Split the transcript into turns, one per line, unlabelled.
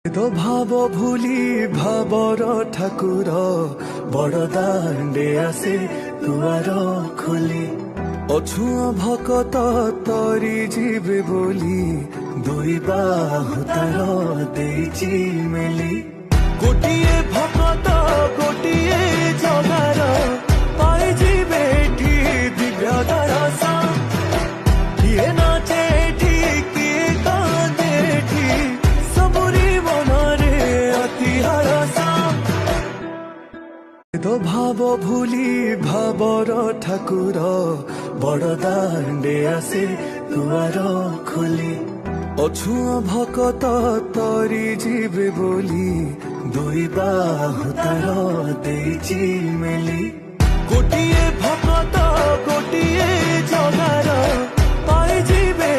তো ভাব ভুলি ভাবর ঠাকুর বড় দাণ্ডে আসে দুয়ার খোলি অছুঁ ভকত তরি ଯିବେ ବୋଲି ଦୁଇ ବାହୁ ତାର ଦେଇଛି ମେଲି ଗୋଟିଏ ଭକତ ଗୋଟିଏ ଜଗାର ପାଇଯିବେ ଏଠି ଦିବ୍ୟ ଦରସ କିଏ ନାଚେ ଏଠି କିଏ କାନ୍ଦେ ଏଠି ସବୁରି ମନରେ ଅତି ହରସ তো ভাব ভুলি ভাবর ঠাকুর বড় দাণ্ডে আসে দুয়ার খোলি অছুঁ ভকত তরি ଯିବେ ବୋଲି ଦୁଇ ବାହୁ ତାର ଦେଇଛି ମେଲି ଗୋଟିଏ ଭକତ ଗୋଟିଏ ଜଗାର ପାଇଯିବେ